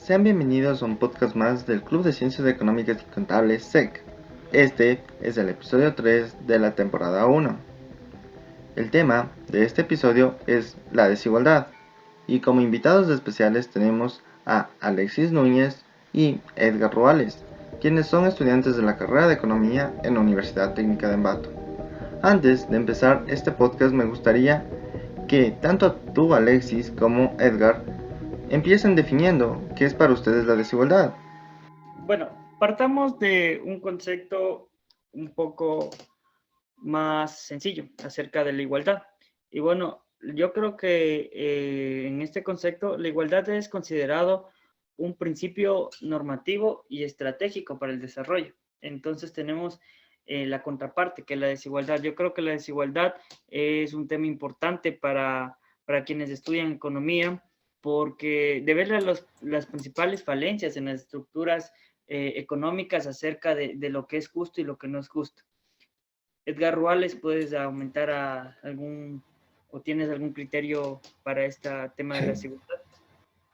Sean bienvenidos a un podcast más del Club de Ciencias Económicas y Contables SEC. Este es el episodio 3 de la temporada 1. El tema de este episodio es la desigualdad y como invitados especiales tenemos a Alexis Núñez y Edgar Ruales, quienes son estudiantes de la carrera de Economía en la Universidad Técnica de Ambato. Antes de empezar este podcast me gustaría que tanto tú Alexis como Edgar empiecen definiendo qué es para ustedes la desigualdad. Bueno, partamos de un concepto un poco más sencillo acerca de la igualdad. Y bueno, yo creo que en este concepto la igualdad es considerado un principio normativo y estratégico para el desarrollo. Entonces tenemos la contraparte, que es la desigualdad. Yo creo que la desigualdad es un tema importante para quienes estudian economía, porque de ver las principales falencias en las estructuras económicas acerca de lo que es justo y lo que no es justo. Edgar Ruales, ¿puedes aumentar a algún o tienes algún criterio para este tema de la desigualdad?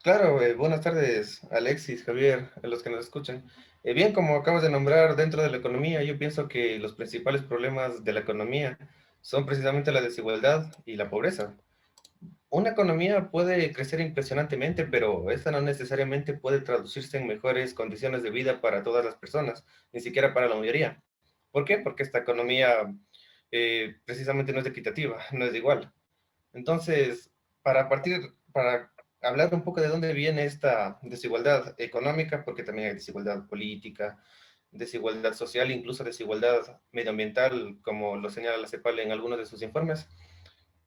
Claro, buenas tardes, Alexis, Javier, a los que nos escuchan. Bien, como acabas de nombrar, dentro de la economía, yo pienso que los principales problemas de la economía son precisamente la desigualdad y la pobreza. Una economía puede crecer impresionantemente, pero esta no necesariamente puede traducirse en mejores condiciones de vida para todas las personas, ni siquiera para la mayoría. ¿Por qué? Porque esta economía precisamente no es equitativa, no es igual. Entonces, para hablar un poco de dónde viene esta desigualdad económica, porque también hay desigualdad política, desigualdad social, incluso desigualdad medioambiental, como lo señala la CEPAL en algunos de sus informes.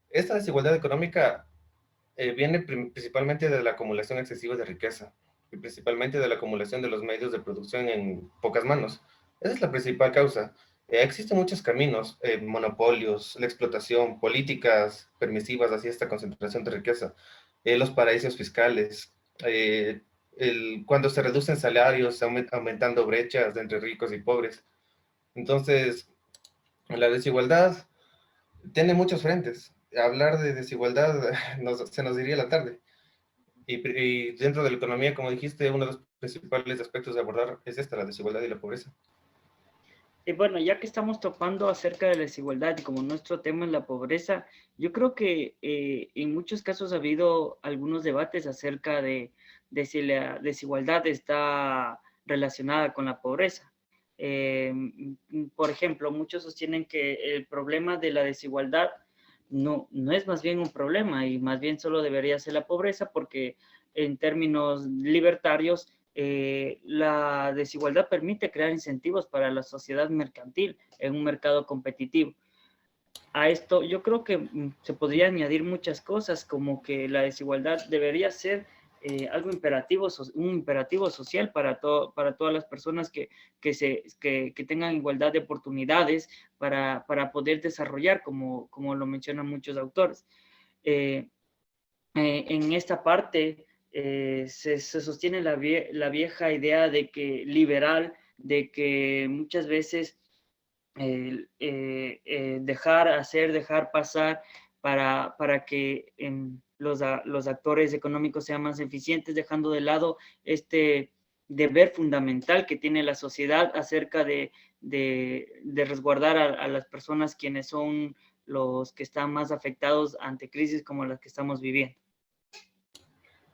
Esta desigualdad económica viene principalmente de la acumulación excesiva de riqueza y principalmente de la acumulación de los medios de producción en pocas manos. Esa es la principal causa. Existen muchos caminos, monopolios, la explotación, políticas permisivas hacia esta concentración de riqueza, los paraísos fiscales, cuando se reducen salarios, aumentando brechas entre ricos y pobres. Entonces, la desigualdad tiene muchos frentes. Hablar de desigualdad se nos diría la tarde. Y dentro de la economía, como dijiste, uno de los principales aspectos de abordar es esta, la desigualdad y la pobreza. Y bueno, ya que estamos topando acerca de la desigualdad y como nuestro tema es la pobreza, yo creo que en muchos casos ha habido algunos debates acerca de si la desigualdad está relacionada con la pobreza. Eh, por ejemplo, muchos sostienen que el problema de la desigualdad no es más bien un problema y más bien solo debería ser la pobreza porque en términos libertarios la desigualdad permite crear incentivos para la sociedad mercantil en un mercado competitivo. A esto yo creo que se podría añadir muchas cosas, como que la desigualdad debería ser algo imperativo, un imperativo social para todas las personas que tengan igualdad de oportunidades para poder desarrollar, como lo mencionan muchos autores. Eh, en esta parte se sostiene la vieja idea de que liberal, de que muchas veces dejar hacer, dejar pasar para que los actores económicos sean más eficientes, dejando de lado este deber fundamental que tiene la sociedad acerca de resguardar a las personas quienes son los que están más afectados ante crisis como las que estamos viviendo.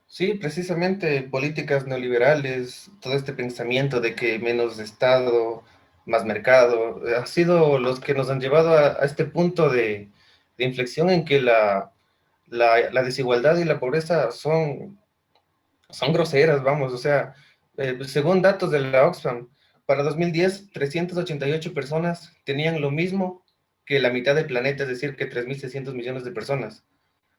Sí, precisamente políticas neoliberales, todo este pensamiento de que menos Estado, más mercado, ha sido los que nos han llevado a este punto de inflexión en que la desigualdad y la pobreza son groseras, vamos, o sea, según datos de la Oxfam, para 2010, 388 personas tenían lo mismo que la mitad del planeta, es decir, que 3.600 millones de personas.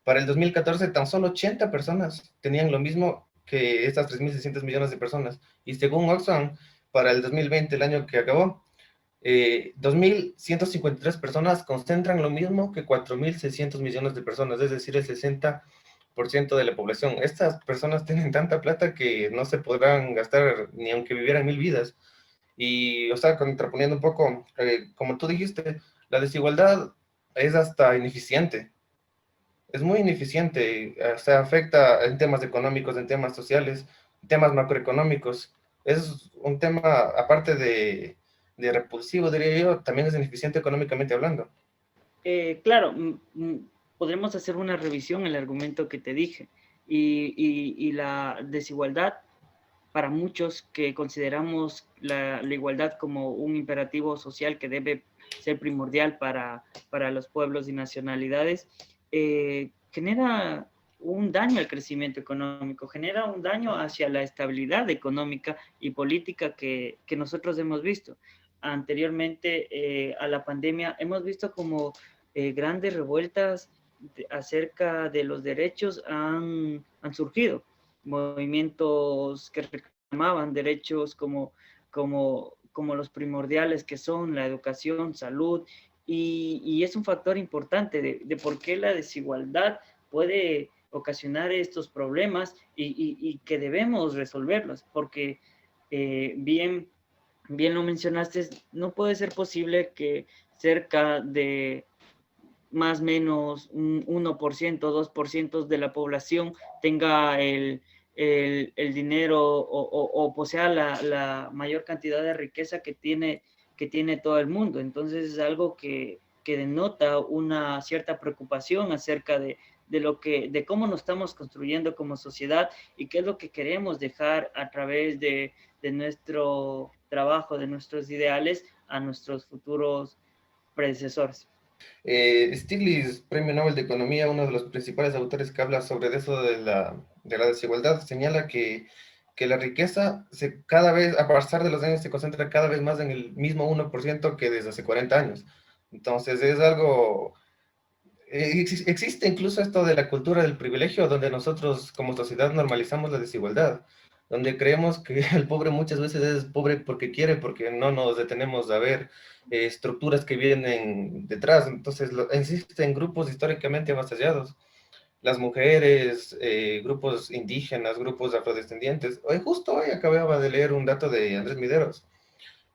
Para el 2014, tan solo 80 personas tenían lo mismo que estas 3.600 millones de personas. Y según Oxfam, para el 2020, el año que acabó, 2.153 personas concentran lo mismo que 4.600 millones de personas, es decir, el 60% de la población. Estas personas tienen tanta plata que no se podrán gastar ni aunque vivieran 1.000 vidas. Y, o sea, contraponiendo un poco, como tú dijiste, la desigualdad es hasta ineficiente, es muy ineficiente, o sea, afecta en temas económicos, en temas sociales, temas macroeconómicos. Es un tema, aparte de repulsivo, diría yo, también es ineficiente económicamente hablando. Claro, podremos hacer una revisión en el argumento que te dije y la desigualdad para muchos que consideramos la igualdad como un imperativo social que debe ser primordial para los pueblos y nacionalidades, genera un daño al crecimiento económico, genera un daño hacia la estabilidad económica y política que nosotros hemos visto. Anteriormente a la pandemia hemos visto como grandes revueltas acerca de los derechos han surgido movimientos que reclamaban derechos como los primordiales que son la educación, salud, y es un factor importante de por qué la desigualdad puede ocasionar estos problemas y que debemos resolverlos, porque bien, bien lo mencionaste, no puede ser posible que cerca de más o menos un 1%, 2% de la población tenga el dinero o posea la mayor cantidad de riqueza que tiene todo el mundo. Entonces es algo que denota una cierta preocupación acerca de cómo nos estamos construyendo como sociedad y qué es lo que queremos dejar a través de nuestro trabajo, de nuestros ideales a nuestros futuros predecesores. Stiglitz, Premio Nobel de Economía, uno de los principales autores que habla sobre eso de la desigualdad, señala que la riqueza cada vez, a pasar de los años, se concentra cada vez más en el mismo 1% que desde hace 40 años. Entonces es algo, existe incluso esto de la cultura del privilegio, donde nosotros como sociedad normalizamos la desigualdad, donde creemos que el pobre muchas veces es pobre porque quiere, porque no nos detenemos a ver estructuras que vienen detrás. Entonces existen grupos históricamente avasallados, las mujeres, grupos indígenas, grupos afrodescendientes. Hoy, justo hoy acababa de leer un dato de Andrés Mideros,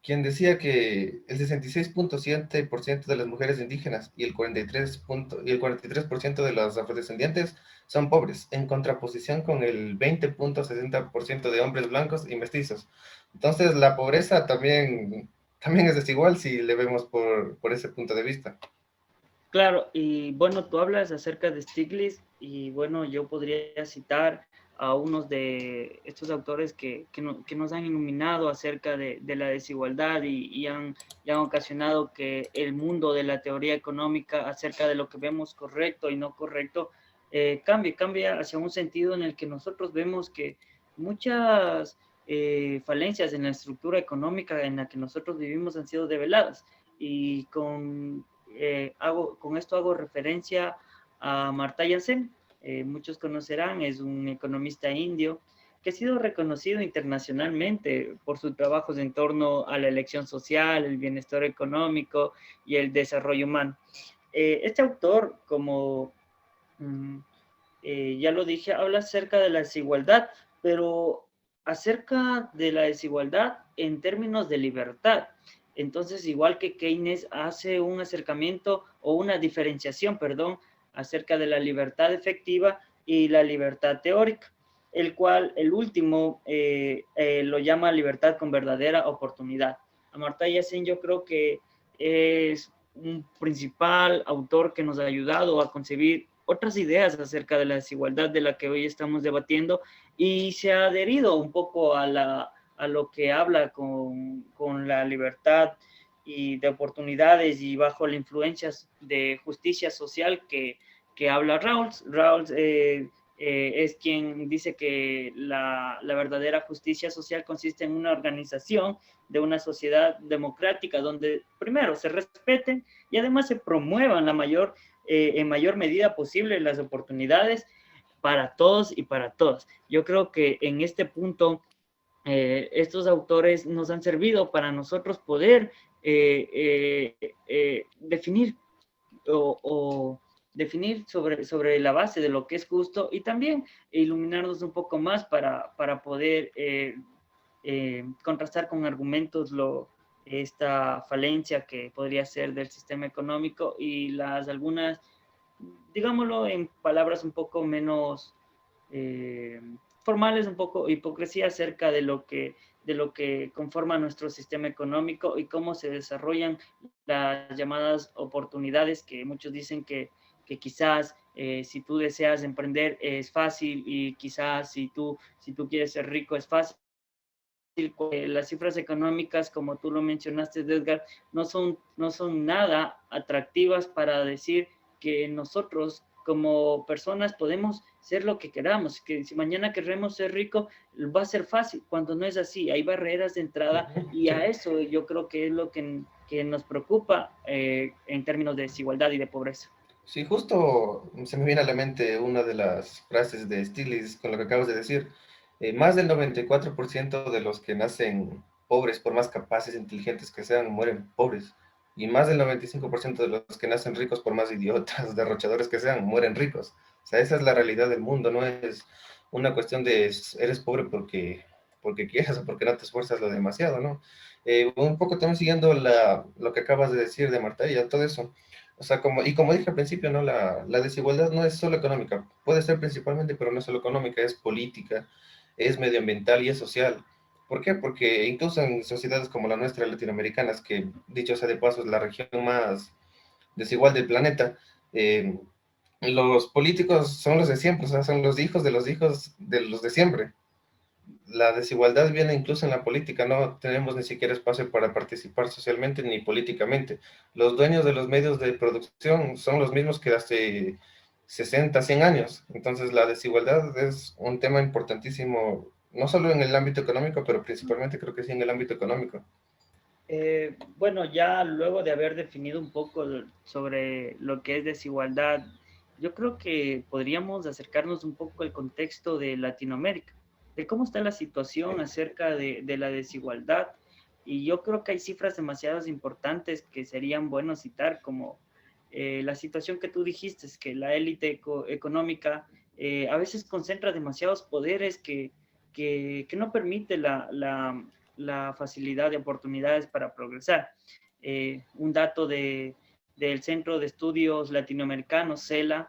quien decía que el 66.7% de las mujeres indígenas y el 43% de los afrodescendientes son pobres, en contraposición con el 20.60% de hombres blancos y mestizos. Entonces, la pobreza también es desigual si le vemos por ese punto de vista. Claro, y bueno, tú hablas acerca de Stiglitz y bueno, yo podría citar a unos de estos autores que nos han iluminado acerca de la desigualdad y han ocasionado que el mundo de la teoría económica acerca de lo que vemos correcto y no correcto cambie hacia un sentido en el que nosotros vemos que muchas falencias en la estructura económica en la que nosotros vivimos han sido develadas y con esto hago referencia a Amartya Sen. Muchos conocerán, es un economista indio que ha sido reconocido internacionalmente por sus trabajos en torno a la elección social, el bienestar económico y el desarrollo humano. Este autor, como mm, ya lo dije, habla acerca de la desigualdad, pero acerca de la desigualdad en términos de libertad. Entonces, igual que Keynes hace un acercamiento o una diferenciación, perdón, acerca de la libertad efectiva y la libertad teórica, el cual el último lo llama libertad con verdadera oportunidad. Amartya Sen yo creo que es un principal autor que nos ha ayudado a concebir otras ideas acerca de la desigualdad de la que hoy estamos debatiendo y se ha adherido un poco a lo que habla con la libertad y de oportunidades y bajo la influencia de justicia social que habla Rawls. Rawls es quien dice que la verdadera justicia social consiste en una organización de una sociedad democrática donde primero se respeten y además se promuevan en mayor medida posible las oportunidades para todos y para todas. Yo creo que en este punto estos autores nos han servido para nosotros poder definir o definir sobre la base de lo que es justo y también iluminarnos un poco más para poder contrastar con argumentos esta falencia que podría ser del sistema económico y algunas, digámoslo en palabras un poco menos eh, formales, un poco hipocresía acerca de lo que conforma nuestro sistema económico y cómo se desarrollan las llamadas oportunidades, que muchos dicen que quizás si tú deseas emprender es fácil y quizás si tú quieres ser rico es fácil. Las cifras económicas, como tú lo mencionaste, Edgar, no son nada atractivas para decir que nosotros como personas podemos ser lo que queramos, que si mañana queremos ser rico, va a ser fácil, cuando no es así, hay barreras de entrada y Sí. a eso yo creo que es lo que nos preocupa en términos de desigualdad y de pobreza. Sí, justo se me viene a la mente una de las frases de Stiglitz con lo que acabas de decir. Más del 94% de los que nacen pobres, por más capaces e inteligentes que sean, mueren pobres. Y más del 95% de los que nacen ricos, por más idiotas, derrochadores que sean, mueren ricos. O sea, esa es la realidad del mundo, no es una cuestión de eres pobre porque quieres o porque no te esfuerzas lo demasiado, ¿no? Un poco también siguiendo lo que acabas de decir de Marta y todo eso. O sea, como dije al principio, ¿no? La desigualdad no es solo económica, puede ser principalmente, pero no es solo económica, es política, es medioambiental y es social. ¿Por qué? Porque incluso en sociedades como la nuestra, latinoamericanas, que dicho sea de paso es la región más desigual del planeta, eh, los políticos son los de siempre, o sea, son los hijos de los de siempre. La desigualdad viene incluso en la política, no tenemos ni siquiera espacio para participar socialmente ni políticamente. Los dueños de los medios de producción son los mismos que hace 60, 100 años. Entonces la desigualdad es un tema importantísimo, no solo en el ámbito económico, pero principalmente creo que sí en el ámbito económico. Bueno, ya luego de haber definido un poco sobre lo que es desigualdad, yo creo que podríamos acercarnos un poco al contexto de Latinoamérica, de cómo está la situación acerca de la desigualdad. Y yo creo que hay cifras demasiado importantes que serían buenos citar, como la situación que tú dijiste, es que la élite económica a veces concentra demasiados poderes que no permite la facilidad de oportunidades para progresar. Un dato del Centro de Estudios Latinoamericanos, CELA,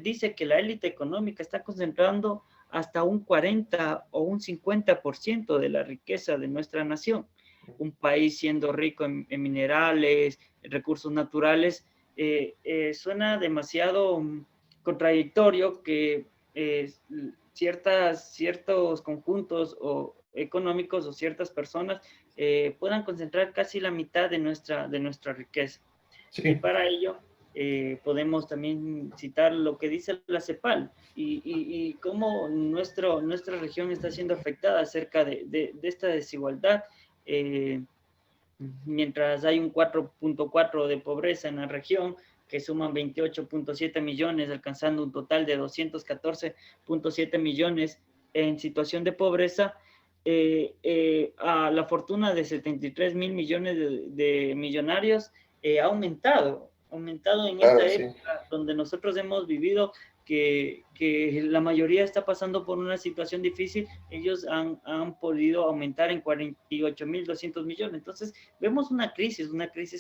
dice que la élite económica está concentrando hasta un 40 o un 50% de la riqueza de nuestra nación. Un país siendo rico en minerales, en recursos naturales, suena demasiado contradictorio que ciertos conjuntos o económicos o ciertas personas puedan concentrar casi la mitad de nuestra riqueza. Y Sí, para ello podemos también citar lo que dice la CEPAL y cómo nuestra región está siendo afectada acerca de esta desigualdad. Eh, Mientras hay un 4.4 de pobreza en la región, que suman 28.7 millones, alcanzando un total de 214.7 millones en situación de pobreza, a la fortuna de 73 mil millones de millonarios ha aumentado en esta claro, sí. época donde nosotros hemos vivido que la mayoría está pasando por una situación difícil, ellos han podido aumentar en 48.200 millones. Entonces, vemos una crisis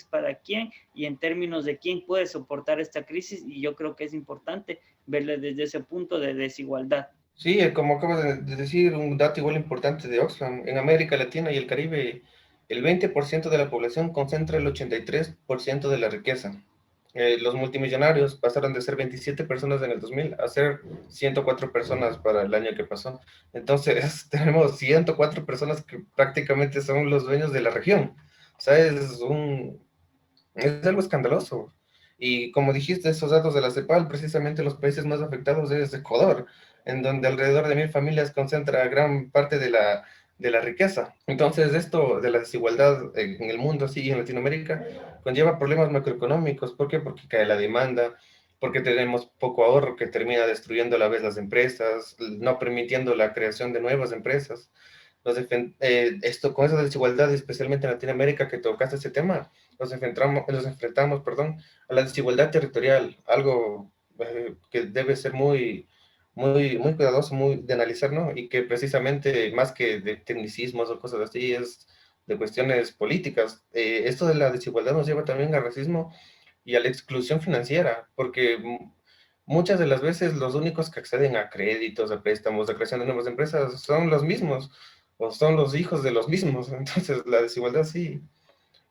para quién y en términos de quién puede soportar esta crisis, y yo creo que es importante verle desde ese punto de desigualdad. Sí, como acabas de decir, un dato igual importante de Oxfam, en América Latina y el Caribe, el 20% de la población concentra el 83% de la riqueza. Los multimillonarios pasaron de ser 27 personas en el 2000 a ser 104 personas para el año que pasó. Entonces, tenemos 104 personas que prácticamente son los dueños de la región. O sea, es algo escandaloso. Y como dijiste, esos datos de la CEPAL, precisamente los países más afectados es Ecuador, en donde alrededor de 1000 familias concentra gran parte de la riqueza. Entonces, esto de la desigualdad en el mundo, así y en Latinoamérica, conlleva problemas macroeconómicos. ¿Por qué? Porque cae la demanda, porque tenemos poco ahorro que termina destruyendo a la vez las empresas, no permitiendo la creación de nuevas empresas. Esto con esa desigualdad, especialmente en Latinoamérica, que tocaste ese tema, nos enfrentamos, perdón, a la desigualdad territorial, algo que debe ser muy cuidadoso, muy de analizar, ¿no? Y que precisamente más que de tecnicismos o cosas así, es de cuestiones políticas. Esto de la desigualdad nos lleva también al racismo y a la exclusión financiera, porque muchas de las veces los únicos que acceden a créditos, a préstamos, a creación de nuevas empresas son los mismos o son los hijos de los mismos. Entonces, la desigualdad sí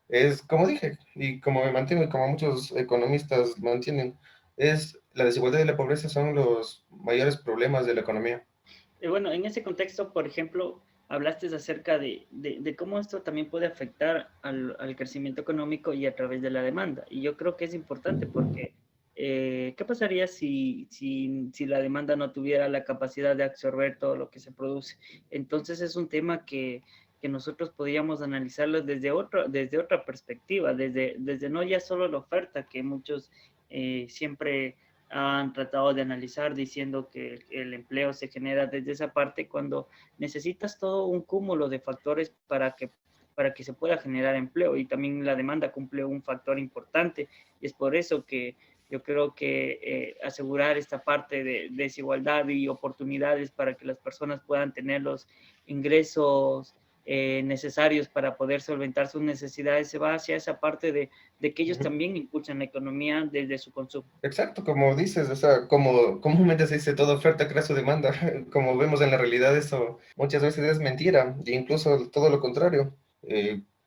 es, como dije, y como me mantengo y como muchos economistas mantienen, es la desigualdad y la pobreza son los mayores problemas de la economía. Bueno, en ese contexto, por ejemplo, hablaste acerca de cómo esto también puede afectar al crecimiento económico y a través de la demanda. Y yo creo que es importante porque, ¿qué pasaría si la demanda no tuviera la capacidad de absorber todo lo que se produce? Entonces es un tema que nosotros podríamos analizarlo desde otra perspectiva, desde no ya solo la oferta, que muchos siempre han tratado de analizar diciendo que el empleo se genera desde esa parte cuando necesitas todo un cúmulo de factores para que se pueda generar empleo y también la demanda cumple un factor importante y es por eso que yo creo que asegurar esta parte de desigualdad y oportunidades para que las personas puedan tener los ingresos necesarios para poder solventar sus necesidades se va hacia esa parte de que ellos Ujú. también impulsan la economía desde su consumo. Exacto, como dices, o sea, como comúnmente se dice, toda oferta crea su demanda. Como vemos en la realidad, eso muchas veces es mentira, e incluso todo lo contrario.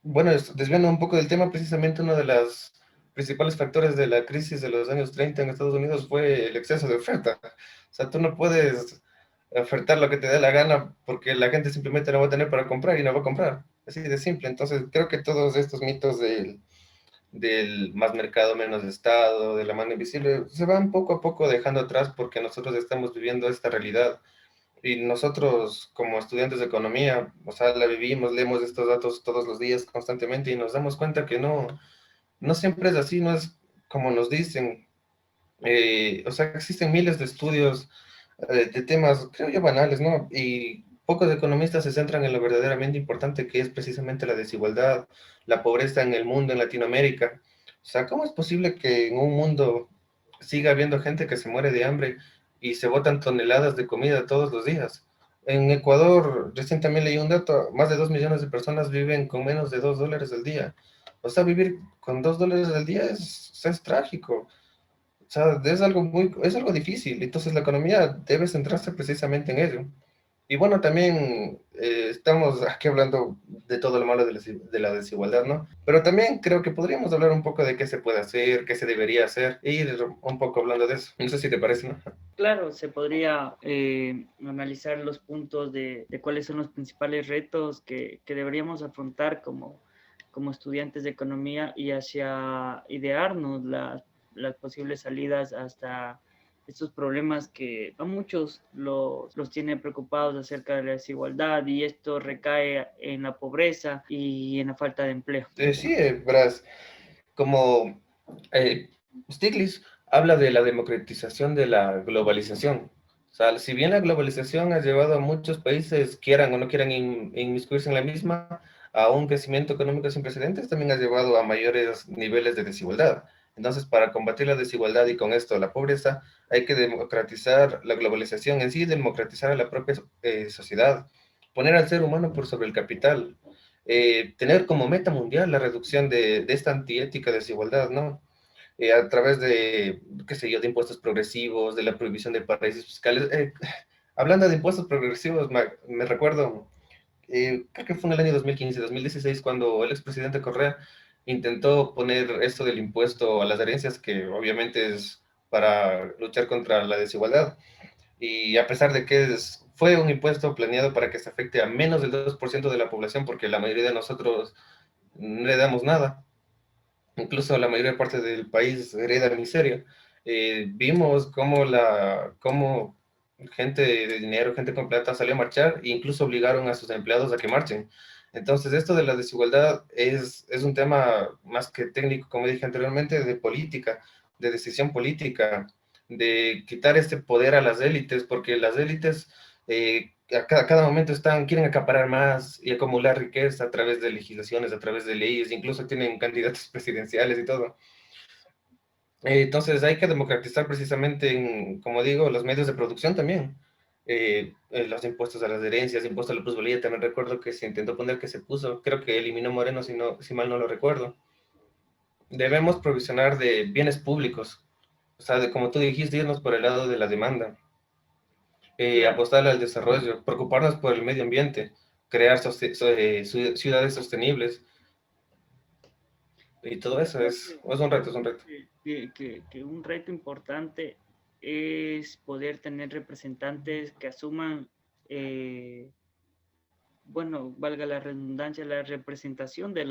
Bueno, desviando un poco del tema, precisamente uno de los principales factores de la crisis de los años 30 en Estados Unidos fue el exceso de oferta. O sea, tú no puedes ofertar lo que te dé la gana porque la gente simplemente no va a tener para comprar y no va a comprar. Así de simple. Entonces, creo que todos estos mitos del más mercado, menos Estado, de la mano invisible, se van poco a poco dejando atrás porque nosotros estamos viviendo esta realidad. Y nosotros, como estudiantes de economía, o sea, la vivimos, leemos estos datos todos los días constantemente y nos damos cuenta que no siempre es así, no es como nos dicen. O sea, existen miles de estudios de temas, creo yo, banales, ¿no? Y pocos economistas se centran en lo verdaderamente importante que es precisamente la desigualdad, la pobreza en el mundo, en Latinoamérica. O sea, ¿cómo es posible que en un mundo siga habiendo gente que se muere de hambre y se botan toneladas de comida todos los días? En Ecuador, recién también leí un dato, más de 2 millones de personas viven con menos de $2 al día. O sea, vivir con $2 al día es trágico. O sea, es algo difícil, entonces la economía debe centrarse precisamente en ello. Y bueno, también estamos aquí hablando de todo lo malo de la desigualdad, ¿no? Pero también creo que podríamos hablar un poco de qué se puede hacer, qué se debería hacer, e ir un poco hablando de eso. No sé si te parece, ¿no? Claro, se podría analizar los puntos de cuáles son los principales retos que deberíamos afrontar como estudiantes de economía y hacia idearnos las posibles salidas hasta estos problemas que a muchos los tiene preocupados acerca de la desigualdad y esto recae en la pobreza y en la falta de empleo. Sí, verás, como eh, Stiglitz habla de la democratización de la globalización. O sea, si bien la globalización ha llevado a muchos países, quieran o no quieran inmiscuirse en la misma, a un crecimiento económico sin precedentes, también ha llevado a mayores niveles de desigualdad. Entonces, para combatir la desigualdad y con esto la pobreza, hay que democratizar la globalización en sí, democratizar a la propia sociedad, poner al ser humano por sobre el capital, tener como meta mundial la reducción de esta antiética desigualdad, ¿no? A través de, qué sé yo, de impuestos progresivos, de la prohibición de paraísos fiscales. Hablando de impuestos progresivos, me recuerdo, creo que fue en el año 2015, 2016, cuando el expresidente Correa intentó poner esto del impuesto a las herencias, que obviamente es para luchar contra la desigualdad. Y a pesar de que fue un impuesto planeado para que se afecte a menos del 2% de la población, porque la mayoría de nosotros no le damos nada, incluso la mayor parte del país hereda miseria. Vimos cómo gente de dinero, gente con plata salió a marchar e incluso obligaron a sus empleados a que marchen. Entonces, esto de la desigualdad es un tema más que técnico, como dije anteriormente, de política, de decisión política, de quitar este poder a las élites, porque las élites a cada momento quieren acaparar más y acumular riqueza a través de legislaciones, a través de leyes, incluso tienen candidatos presidenciales y todo. Entonces hay que democratizar precisamente, como digo, los medios de producción también. Los impuestos a las herencias, impuestos a la plusvalía, también recuerdo que se intentó poner que se puso, creo que eliminó Moreno si mal no lo recuerdo. Debemos provisionar de bienes públicos O sea, como tú dijiste, irnos por el lado de la demanda, Claro. apostar al desarrollo, preocuparnos por el medio ambiente, crear ciudades sostenibles y todo Yo eso creo es un reto, es un reto. que un reto importante es poder tener representantes que asuman, bueno, valga la redundancia, la representación de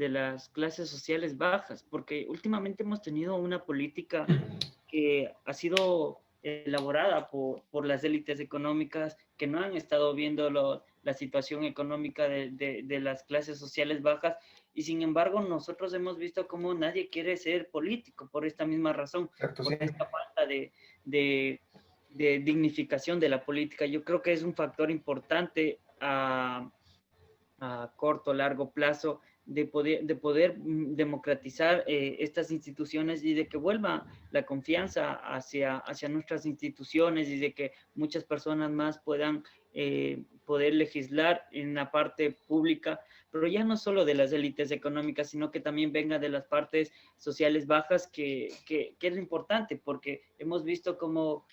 las clases sociales bajas, porque últimamente hemos tenido una política que ha sido elaborada por las élites económicas que no han estado viendo la situación económica de las clases sociales bajas y sin embargo nosotros hemos visto cómo nadie quiere ser político por esta misma razón, Exacto, por sí. esta falta de, de dignificación de la política. Yo creo que es un factor importante a corto, largo plazo de poder democratizar estas instituciones y de que vuelva la confianza hacia nuestras instituciones y de que muchas personas más puedan poder legislar en la parte pública, pero ya no solo de las élites económicas, sino que también venga de las partes sociales bajas, que es lo importante, porque hemos visto como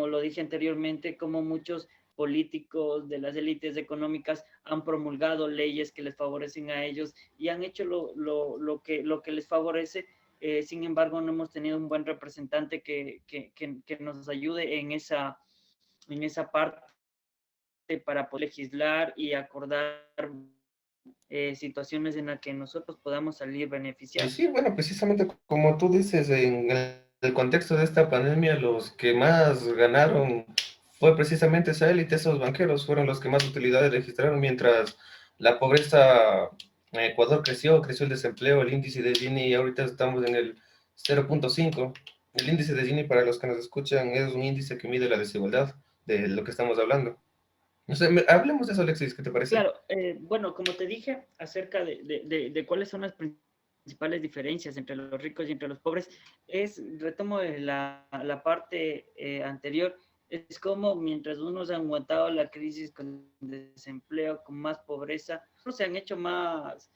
lo dije anteriormente, como muchos políticos de las élites económicas han promulgado leyes que les favorecen a ellos y han hecho lo que les favorece. Sin embargo, no hemos tenido un buen representante que nos ayude en esa parte para poder legislar y acordar situaciones en las que nosotros podamos salir Y beneficiados. sí, bueno, precisamente como tú dices, en el contexto de esta pandemia, los que más ganaron fue precisamente esa élite, esos banqueros fueron los que más utilidades registraron, mientras la pobreza en Ecuador creció el desempleo, el índice de Gini, ahorita estamos en el 0.5. El índice de Gini, para los que nos escuchan, es un índice que mide la desigualdad de lo que estamos hablando. No sé, hablemos de eso, Alexis, ¿qué te parece? Claro, bueno, como te dije acerca de cuáles son las principales diferencias entre los ricos y entre los pobres, retomo la parte anterior, es como mientras unos han aguantado la crisis con desempleo, con más pobreza, otros se han hecho más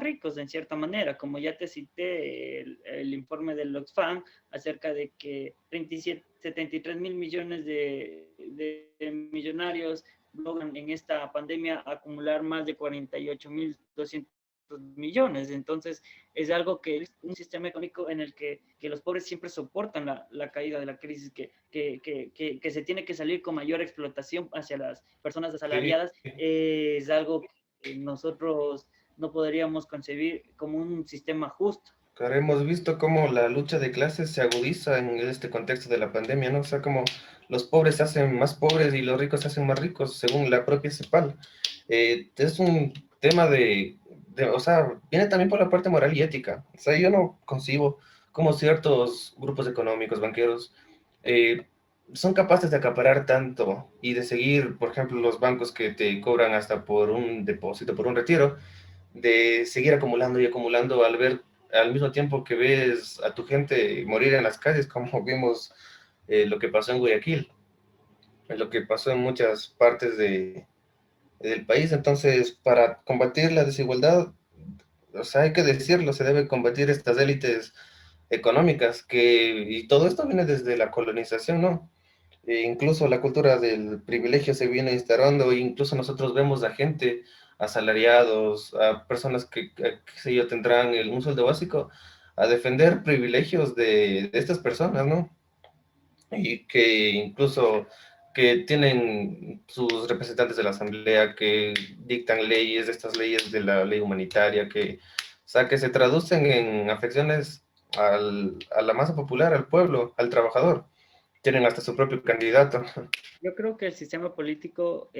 ricos en cierta manera, como ya te cité el informe del Oxfam acerca de que 73 mil millones de millonarios logran en esta pandemia acumular más de 48.200 millones. Entonces, es algo que es un sistema económico en el que los pobres siempre soportan la caída de la crisis, que se tiene que salir con mayor explotación hacia las personas Sí. asalariadas. Es algo que nosotros no podríamos concebir como un sistema justo. Claro, hemos visto cómo la lucha de clases se agudiza en este contexto de la pandemia, ¿no? O sea, como los pobres se hacen más pobres y los ricos se hacen más ricos, según la propia CEPAL. Es un tema o sea, viene también por la parte moral y ética. O sea, yo no concibo cómo ciertos grupos económicos, banqueros, eh, son capaces de acaparar tanto y de seguir, por ejemplo, los bancos que te cobran hasta por un depósito, por un retiro, de seguir acumulando y acumulando al ver al mismo tiempo que ves a tu gente morir en las calles, como vimos lo que pasó en Guayaquil, lo que pasó en muchas partes del país. Entonces, para combatir la desigualdad, o sea, hay que decirlo, se debe combatir estas élites económicas, y todo esto viene desde la colonización, ¿no? Incluso la cultura del privilegio se viene instaurando, e incluso nosotros vemos a gente, asalariados, a personas qué sé yo, tendrán un sueldo básico, a defender privilegios de estas personas, ¿no? Y que incluso que tienen sus representantes de la asamblea que dictan leyes, estas leyes de la ley humanitaria, o sea, que se traducen en afecciones a la masa popular, al pueblo, al trabajador. Tienen hasta su propio candidato. Yo creo que el sistema político,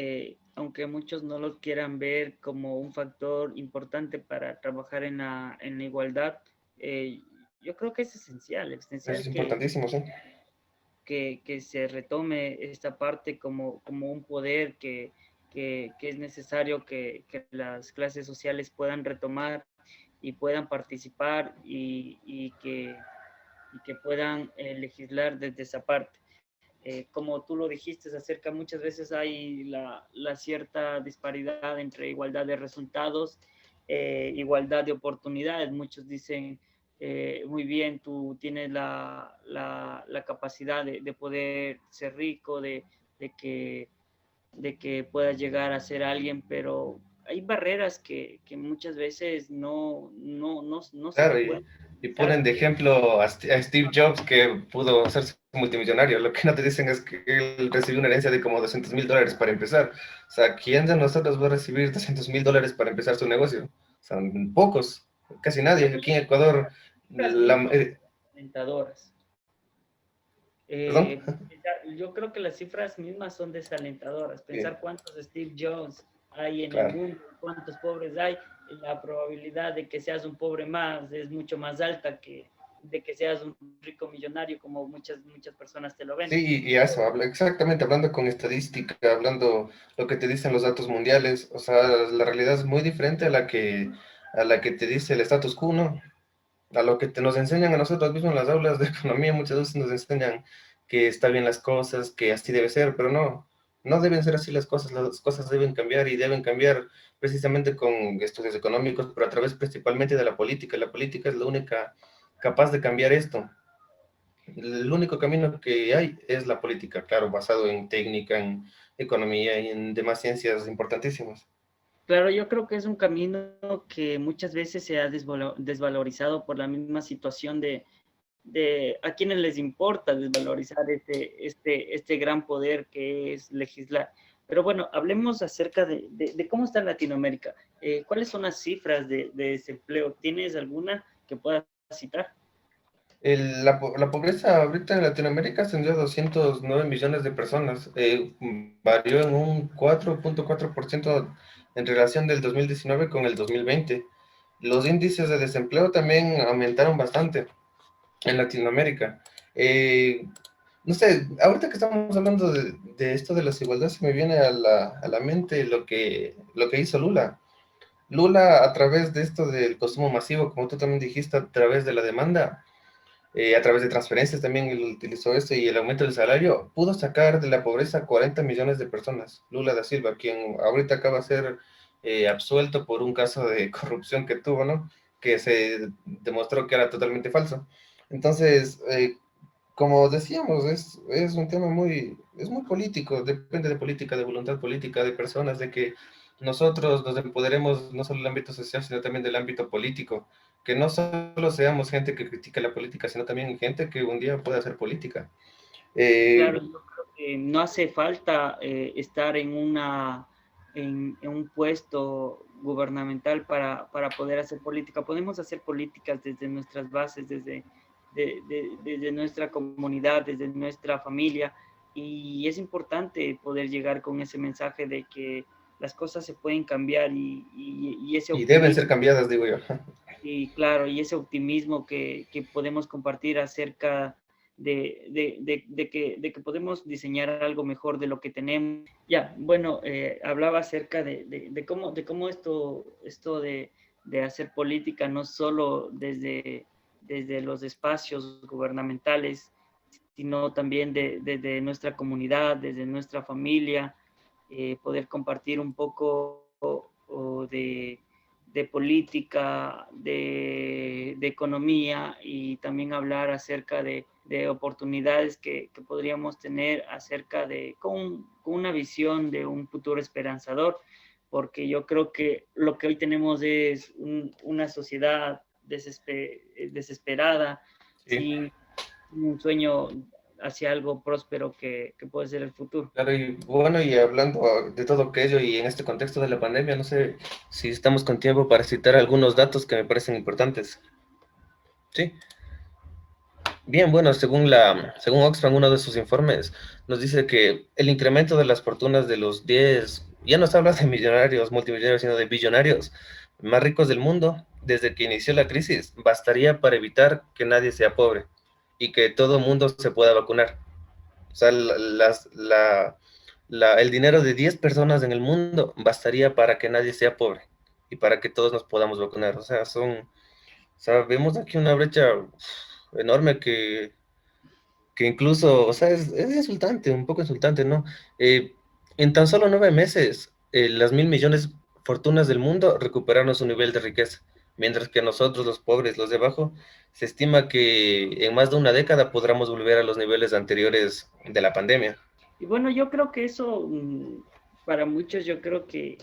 aunque muchos no lo quieran ver como un factor importante para trabajar en la igualdad, eh, yo creo que es Eso es esencial importantísimo, sí. que se retome esta parte como un poder que es necesario que las clases sociales puedan retomar y puedan participar y que puedan legislar desde esa parte. Como tú lo dijiste, acerca muchas veces hay la cierta disparidad entre igualdad de resultados, igualdad de oportunidades. Muchos dicen muy bien, tú tienes la capacidad de poder ser rico, de que puedas llegar a ser alguien, pero hay barreras que muchas veces no se Claro, pueden y pasar. ponen de ejemplo a Steve Jobs que pudo hacerse multimillonario. Lo que no te dicen es que él recibió una herencia de como $200,000 para empezar. O sea, ¿quién de nosotros va a recibir $200,000 para empezar su negocio? Son pocos, casi nadie. Aquí en Ecuador, Las la, mismas alentadoras. ¿perdón? Yo creo que las cifras mismas son desalentadoras. Sí, Pensar cuántos Steve Jobs hay en el claro. mundo, cuántos pobres hay, la probabilidad de que seas un pobre más es mucho más alta que de que seas un rico millonario, como muchas personas te lo Sí, venden. y eso, exactamente, hablando con estadística, hablando lo que te dicen los datos mundiales, o sea, la realidad es muy diferente a la que te dice el status quo, ¿no? A lo que nos enseñan a nosotros mismos en las aulas de economía, muchas veces nos enseñan que está bien las cosas, que así debe ser, pero no, no deben ser así las cosas deben cambiar y deben cambiar precisamente con estudios económicos, pero a través principalmente de la política. La política es la única capaz de cambiar esto. El único camino que hay es la política, claro, basado en técnica, en economía y en demás ciencias importantísimas. Claro, yo creo que es un camino que muchas veces se ha desvalorizado por la misma situación de a quienes les importa desvalorizar este gran poder que es legislar. Pero bueno, hablemos acerca de cómo está Latinoamérica. ¿Cuáles son las cifras de desempleo? ¿Tienes alguna que puedas citar? La pobreza ahorita en Latinoamérica ascendió a 209 millones de personas. Varió en un 4.4% en relación del 2019 con el 2020. Los índices de desempleo también aumentaron bastante en Latinoamérica. Eh, no sé, ahorita que estamos hablando de esto de la desigualdad, se me viene a la mente lo que hizo Lula. Lula, a través de esto del consumo masivo, como tú también dijiste, a través de la demanda, a través de transferencias también él utilizó esto y el aumento del salario, pudo sacar de la pobreza 40 millones de personas. Lula da Silva, quien ahorita acaba de ser absuelto por un caso de corrupción que tuvo, ¿no? Que se demostró que era totalmente falso. Entonces, como decíamos, es un tema es muy político, depende de política, de voluntad política, de personas, de que nosotros nos empoderemos no solo del ámbito social, sino también del ámbito político, que no solo seamos gente que critica la política, sino también gente que un día pueda hacer política. Claro, Eh, yo creo que no hace falta estar en un puesto gubernamental para poder hacer política. Podemos hacer políticas desde nuestras bases, desde nuestra comunidad, desde nuestra familia. Y es importante poder llegar con ese mensaje de que las cosas se pueden cambiar y ese y deben ser optimismo. cambiadas, digo yo. Y claro, y ese optimismo que podemos compartir acerca de que podemos diseñar algo mejor de lo que tenemos. Ya, bueno, hablaba acerca de cómo esto de hacer política no solo desde los espacios gubernamentales, sino también desde nuestra comunidad, desde nuestra familia, poder compartir un poco de política, de economía y también hablar acerca de oportunidades que podríamos tener acerca con una visión de un futuro esperanzador, porque yo creo que lo que hoy tenemos es una sociedad desesperada, Sí. sin un sueño hacia algo próspero que puede ser el futuro. Claro, y bueno, y hablando de todo aquello y en este contexto de la pandemia, no sé si estamos con tiempo para citar algunos datos que me parecen importantes. Sí. Bien, bueno, según Oxfam, uno de sus informes nos dice que el incremento de las fortunas de los 10, ya no se habla de millonarios, multimillonarios, sino de billonarios más ricos del mundo, desde que inició la crisis, bastaría para evitar que nadie sea pobre y que todo el mundo se pueda vacunar. O sea, el dinero de 10 personas en el mundo bastaría para que nadie sea pobre y para que todos nos podamos vacunar. O sea, vemos aquí una brecha enorme que incluso, o sea, es insultante, un poco insultante, ¿no? Eh, en tan solo 9 meses, las 1.000 millones fortunas del mundo recuperaron su nivel de riqueza. mientras que nosotros, los pobres, los de abajo, se estima que en más de una década podremos volver a los niveles anteriores de la pandemia. Y bueno, yo creo que eso, para muchos, yo creo que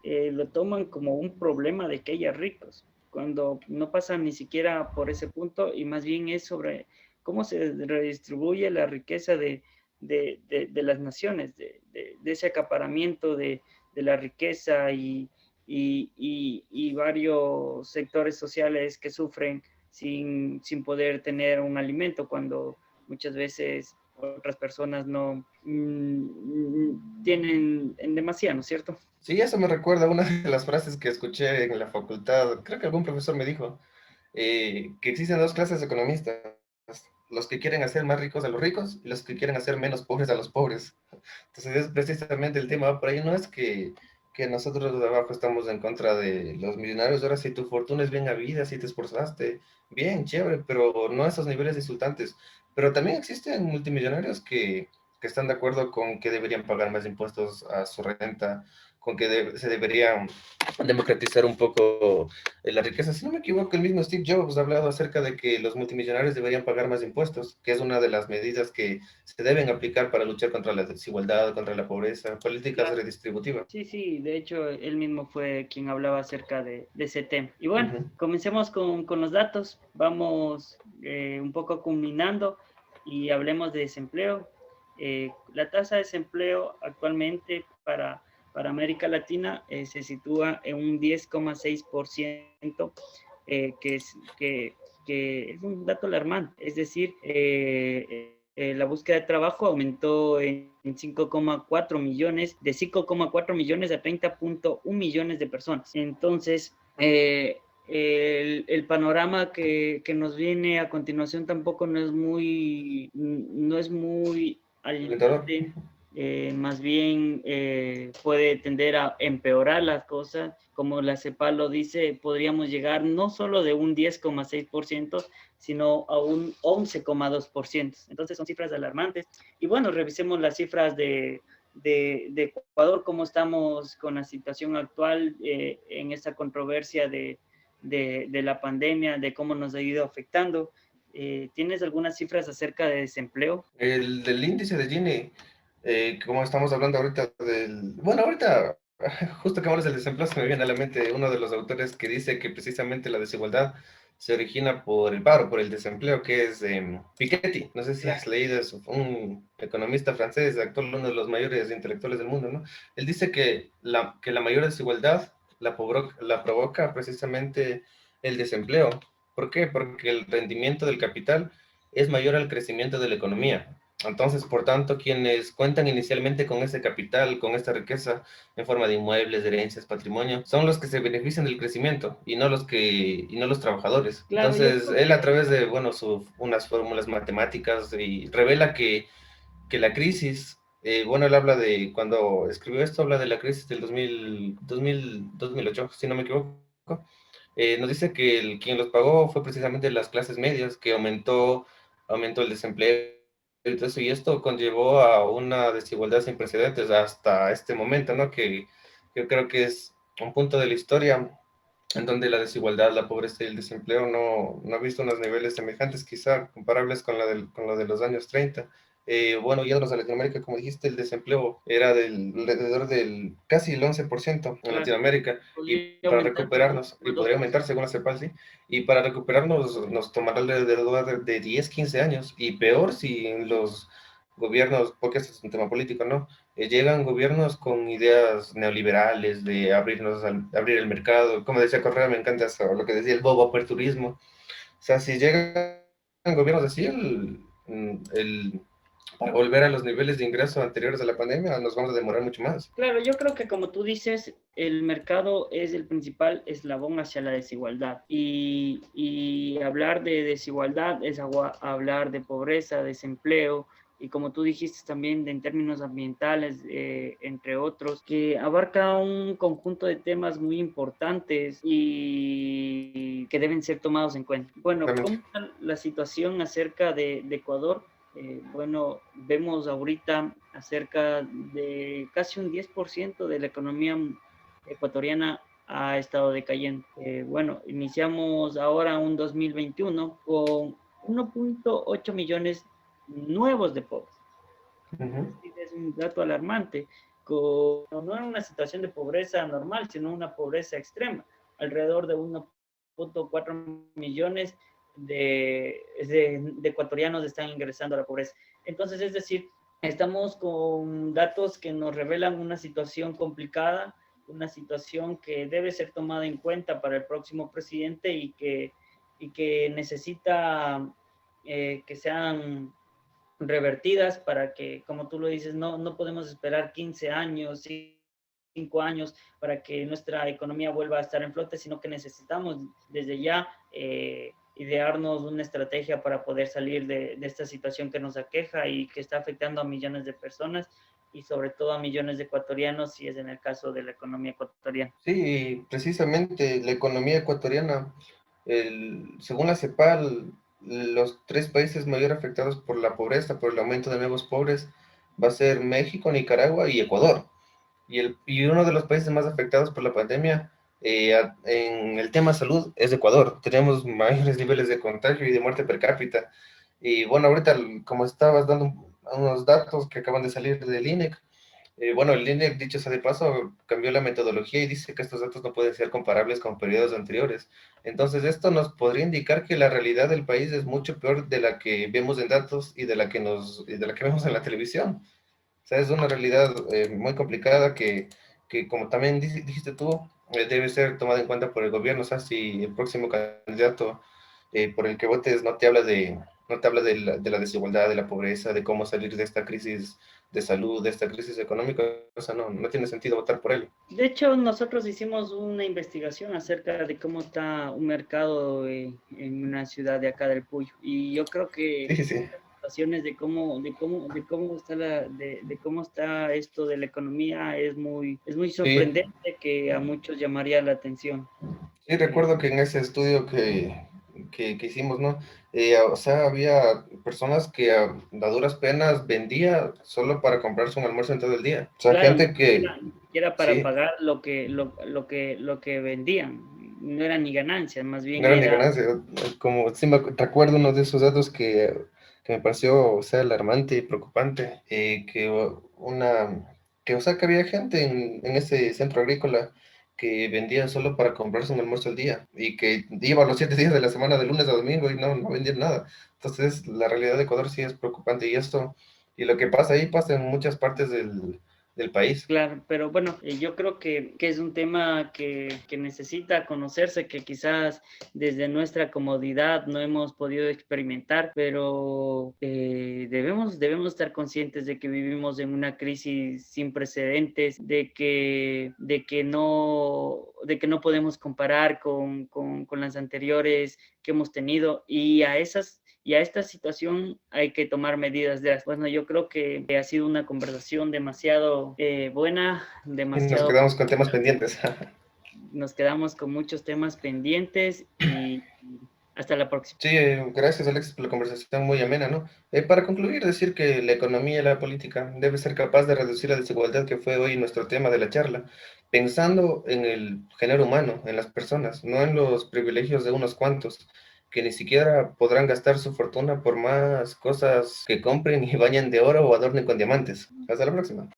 lo toman como un problema de que haya ricos, cuando no pasan ni siquiera por ese punto y más bien es sobre cómo se redistribuye la riqueza de las naciones, de ese acaparamiento de la riqueza y varios sectores sociales que sufren sin poder tener un alimento cuando muchas veces otras personas no tienen en demasía, ¿no es cierto? Sí, eso me recuerda a una de las frases que escuché en la facultad. Creo que algún profesor me dijo que existen dos clases de economistas, los que quieren hacer más ricos a los ricos y los que quieren hacer menos pobres a los pobres. Entonces es precisamente el tema va por ahí, no es que nosotros de abajo estamos en contra de los millonarios. Ahora, si tu fortuna es bien habida, si te esforzaste, bien, chévere, pero no a esos niveles insultantes. Pero también existen multimillonarios que están de acuerdo con que deberían pagar más impuestos a su renta, con que se debería democratizar un poco la riqueza. Si no me equivoco, el mismo Steve Jobs ha hablado acerca de que los multimillonarios deberían pagar más impuestos, que es una de las medidas que se deben aplicar para luchar contra la desigualdad, contra la pobreza, políticas Claro. redistributivas. Sí, sí, de hecho él mismo fue quien hablaba acerca de ese tema. Y bueno, Ujú. comencemos con los datos, vamos un poco culminando y hablemos de desempleo. La tasa de desempleo actualmente para América Latina se sitúa en un 10,6%, que, es, que es un dato alarmante, es decir, la búsqueda de trabajo aumentó en 5,4 millones, de 5,4 millones a 30,1 millones de personas. Entonces, el panorama que nos viene a continuación tampoco no es muy Alentador. alentador. Más bien puede tender a empeorar las cosas. Como la CEPAL lo dice, podríamos llegar no solo de un 10,6%, sino a un 11,2%. Entonces son cifras alarmantes. Y bueno, revisemos las cifras de Ecuador, cómo estamos con la situación actual en esta controversia de la pandemia, de cómo nos ha ido afectando. ¿Tienes algunas cifras acerca de desempleo? El del índice de Gini, como estamos hablando ahorita bueno, ahorita, justo que hablas del desempleo, se me viene a la mente uno de los autores que dice que precisamente la desigualdad se origina por el paro, por el desempleo, que es Piketty. No sé si has leído, es un economista francés, actual, uno de los mayores intelectuales del mundo, ¿no? Él dice que la mayor desigualdad la provoca precisamente el desempleo. ¿Por qué? Porque el rendimiento del capital es mayor al crecimiento de la economía. Entonces, por tanto, quienes cuentan inicialmente con ese capital, con esta riqueza en forma de inmuebles, de herencias, patrimonio, son los que se benefician del crecimiento y no los trabajadores. Claro, yo Entonces, creo él a que través de, bueno, unas fórmulas matemáticas y revela que la crisis, bueno, él habla de, cuando escribió esto, habla de la crisis del 2008, si no me equivoco. Nos dice que quien los pagó fue precisamente las clases medias, que aumentó el desempleo y todo eso, y esto conllevó a una desigualdad sin precedentes hasta este momento, ¿no? Que yo creo que es un punto de la historia en donde la desigualdad, la pobreza y el desempleo no ha visto unos niveles semejantes, quizá comparables con lo de los años 30. Bueno, yéndonos a Latinoamérica, como dijiste, el desempleo era alrededor del casi el 11% en claro, Latinoamérica, y podría para aumentar hasta recuperarnos, y podría 2%. aumentar según la CEPAL, sí, y para recuperarnos nos tomará alrededor de 10, 15 años, y peor si en los gobiernos, porque este es un tema político, ¿no? Llegan gobiernos con ideas neoliberales de abrir el mercado, como decía Correa, me encanta eso, lo que decía el bobo aperturismo. O sea, si llegan gobiernos así, para volver a los niveles de ingreso anteriores a la pandemia, nos vamos a demorar mucho más. Claro, yo creo que como tú dices, el mercado es el principal eslabón hacia la desigualdad y hablar de desigualdad es hablar de pobreza, desempleo y como tú dijiste también en términos ambientales, entre otros, que abarca un conjunto de temas muy importantes y que deben ser tomados en cuenta. Bueno, ¿cómo Realmente. está la situación acerca de Ecuador? Bueno, vemos ahorita acerca de casi un 10% de la economía ecuatoriana ha estado decayendo. Bueno, iniciamos ahora un 2021 con 1.8 millones nuevos de pobres. Ujú. Es un dato alarmante, con, no en una situación de pobreza normal, sino una pobreza extrema. Alrededor de 1.4 millones de ecuatorianos están ingresando a la pobreza. Entonces, es decir, estamos con datos que nos revelan una situación complicada, una situación que debe ser tomada en cuenta para el próximo presidente y que necesita que sean revertidas para que, como tú lo dices, no podemos esperar 15 años, 5 años para que nuestra economía vuelva a estar en flote, sino que necesitamos desde ya idearnos una estrategia para poder salir de esta situación que nos aqueja y que está afectando a millones de personas y sobre todo a millones de ecuatorianos, si es en el caso de la economía ecuatoriana. Sí, precisamente la economía ecuatoriana, según la CEPAL, los tres países mayor afectados por la pobreza, por el aumento de nuevos pobres, va a ser México, Nicaragua y Ecuador. Y uno de los países más afectados por la pandemia en el tema salud es Ecuador. Tenemos mayores niveles de contagio y de muerte per cápita. Y bueno, ahorita, como estabas dando unos datos que acaban de salir del INEC, bueno, el INEC, dicho sea de paso, cambió la metodología y dice que estos datos no pueden ser comparables con periodos anteriores. Entonces, esto nos podría indicar que la realidad del país es mucho peor de la que vemos en datos y de la que y de la que vemos en la televisión. O sea, es una realidad muy complicada que como también dijiste tú, debe ser tomada en cuenta por el gobierno. O sea, si el próximo candidato por el que votes no te habla de la desigualdad, de la pobreza, de cómo salir de esta crisis de salud, de esta crisis económica, o sea, no tiene sentido votar por él. De hecho, nosotros hicimos una investigación acerca de cómo está un mercado en una ciudad de acá del Puyo. Y yo creo que Sí, sí. situaciones de cómo está de cómo está esto de la economía es muy Sí, sorprendente que a muchos llamaría la atención. sí, Eh, recuerdo que en ese estudio que hicimos, ¿no? O sea, había personas que a duras penas vendía solo para comprarse un almuerzo en todo el día. O sea, claro, gente que, ni siquiera para sí, pagar lo que vendían. No era ni ganancias, más bien no era ni era, ganancia. Como sí recuerdo uno de esos datos que me pareció, o sea, alarmante y preocupante, o sea, que había gente en ese centro agrícola que vendía solo para comprarse un almuerzo al día y que iba los 7 días de la semana, de lunes a domingo, y no vendían nada. Entonces, la realidad de Ecuador sí es preocupante y lo que pasa ahí pasa en muchas partes del país. claro, pero bueno, yo creo que es un tema que necesita conocerse, que quizás desde nuestra comodidad no hemos podido experimentar, pero debemos estar conscientes de que vivimos en una crisis sin precedentes, de que no podemos comparar con las anteriores que hemos tenido y a esta situación hay que tomar medidas drásticas. Bueno, yo creo que ha sido una conversación demasiado buena, Y nos demasiado, quedamos con temas pendientes. nos quedamos con muchos temas pendientes y hasta la próxima. Sí, gracias Alexis por la conversación muy amena, ¿no? Para concluir, decir que la economía y la política debe ser capaz de reducir la desigualdad que fue hoy nuestro tema de la charla, pensando en el género humano, en las personas, no en los privilegios de unos cuantos, que ni siquiera podrán gastar su fortuna por más cosas que compren y bañen de oro o adornen con diamantes. Hasta la próxima.